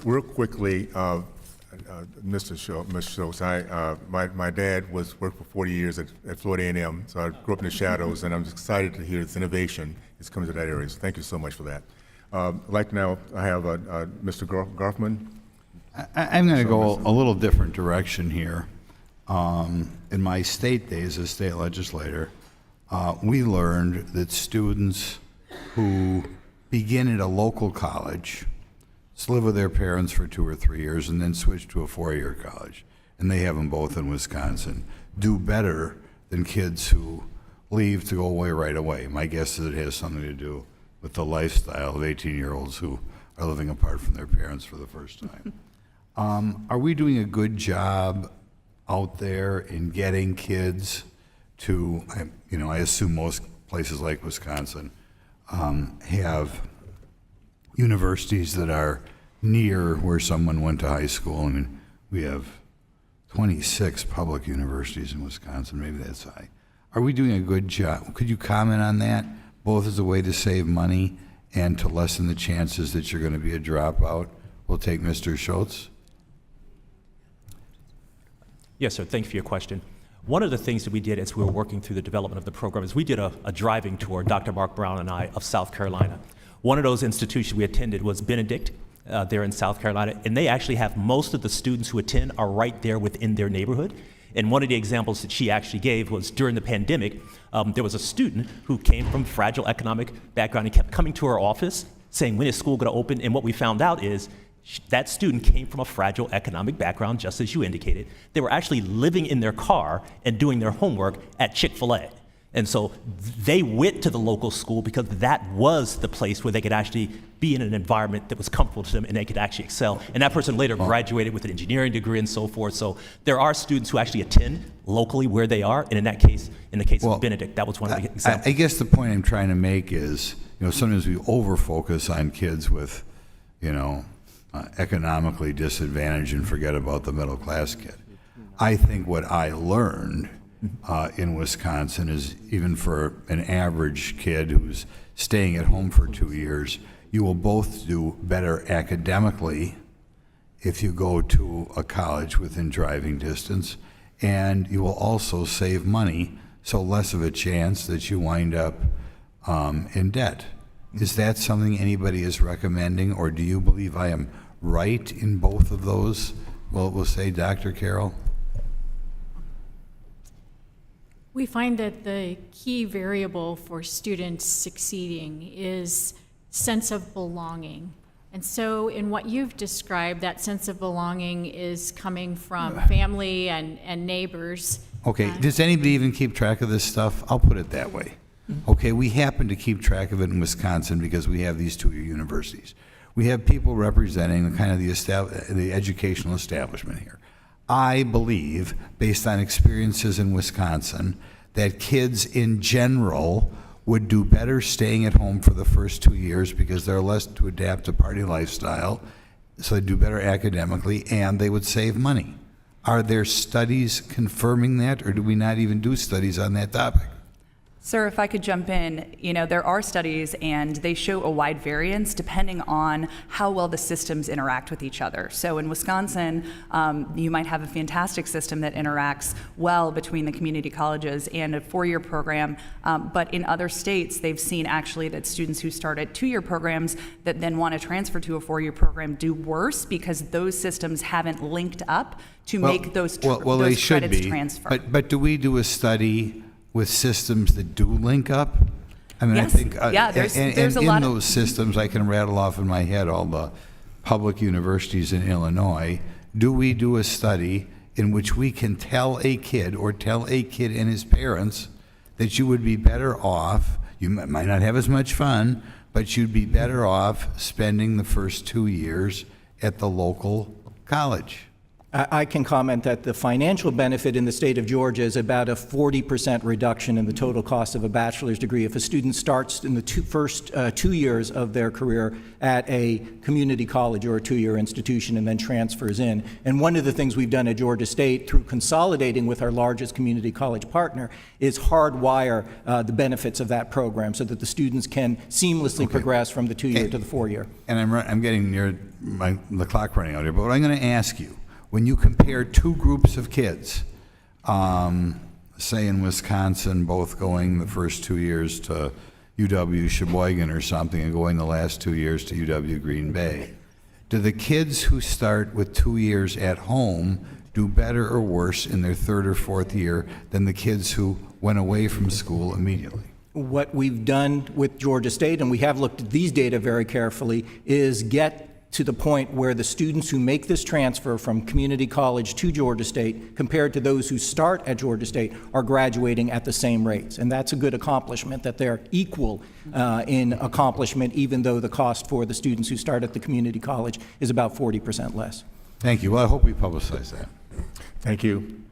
Real quickly, Mr. Schultz, Mr. Schultz, my dad worked for 40 years at Florida A&M, so I grew up in the shadows, and I'm just excited to hear this innovation is coming to that area. So thank you so much for that. I'd like now, I have Mr. Grothman. I'm going to go a little different direction here. In my state days as state legislator, we learned that students who begin at a local college, live with their parents for 2 or 3 years, and then switch to a 4-year college, and they have them both in Wisconsin, do better than kids who leave to go away right away. My guess is it has something to do with the lifestyle of 18-year-olds who are living apart from their parents for the first time. Are we doing a good job out there in getting kids to, I assume most places like Wisconsin have universities that are near where someone went to high school? I mean, we have 26 public universities in Wisconsin, maybe that's high. Are we doing a good job? Could you comment on that, both as a way to save money and to lessen the chances that you're going to be a dropout? We'll take Mr. Schultz. Yes, sir. Thank you for your question. One of the things that we did as we were working through the development of the program is we did a driving tour, Dr. Mark Brown and I, of South Carolina. One of those institutions we attended was Benedict, there in South Carolina, and they actually have most of the students who attend are right there within their neighborhood. And one of the examples that she actually gave was during the pandemic, there was a student who came from fragile economic background and kept coming to her office saying, when is school going to open? And what we found out is that student came from a fragile economic background, just as you indicated. They were actually living in their car and doing their homework at Chick-fil-A. And so they went to the local school because that was the place where they could actually be in an environment that was comfortable to them and they could actually excel. And that person later graduated with an engineering degree and so forth. So there are students who actually attend locally where they are. And in that case, in the case of Benedict, that was one of the examples. I guess the point I'm trying to make is, sometimes we over-focus on kids with, economically disadvantaged and forget about the middle-class kid. I think what I learned in Wisconsin is, even for an average kid who's staying at home for 2 years, you will both do better academically if you go to a college within driving distance, and you will also save money, so less of a chance that you wind up in debt. Is that something anybody is recommending, or do you believe I am right in both of those? Well, we'll say Dr. Carroll. We find that the key variable for students succeeding is sense of belonging. And so in what you've described, that sense of belonging is coming from family and neighbors. Okay, does anybody even keep track of this stuff? I'll put it that way. Okay, we happen to keep track of it in Wisconsin because we have these 2-year universities. We have people representing the kind of the educational establishment here. I believe, based on experiences in Wisconsin, that kids in general would do better staying at home for the first 2 years because they're less to adapt to party lifestyle, so they do better academically, and they would save money. Are there studies confirming that, or do we not even do studies on that topic? Sir, if I could jump in, there are studies and they show a wide variance depending on how well the systems interact with each other. So in Wisconsin, you might have a fantastic system that interacts well between the community colleges and a 4-year program, but in other states, they've seen actually that students who start at 2-year programs that then want to transfer to a 4-year program do worse because those systems haven't linked up to make those credits transfer. But do we do a study with systems that do link up? I mean, yes. I think, there's a in lot those systems, I can rattle off in my head all the public universities in Illinois. Do we do a study in which we can tell a kid and his parents that you would be better off, you might not have as much fun, but you'd be better off spending the first 2 years at the local college? I can comment that the financial benefit in the state of Georgia is about a 40% reduction in the total cost of a bachelor's degree if a student starts in the first 2 years of their career at a community college or a 2-year institution and then transfers in. And one of the things we've done at Georgia State through consolidating with our largest community college partner is hardwire the benefits of that program so that the students can seamlessly progress from the 2-year to the 4-year. And I'm getting near the clock running out here, but what I'm going to ask you, when you compare two groups of kids, say in Wisconsin, both going the first 2 years to UW Sheboygan or something and going the last 2 years to UW Green Bay, do the kids who start with 2 years at home do better or worse in their third or fourth year than the kids who went away from school immediately? What we've done with Georgia State, and we have looked at these data very carefully, is get to the point where the students who make this transfer from community college to Georgia State compared to those who start at Georgia State are graduating at the same rates. And that's a good accomplishment, that they're equal in accomplishment, even though the cost for the students who start at the community college is about 40% less. Thank you. Well, I hope we publicize that. Thank you.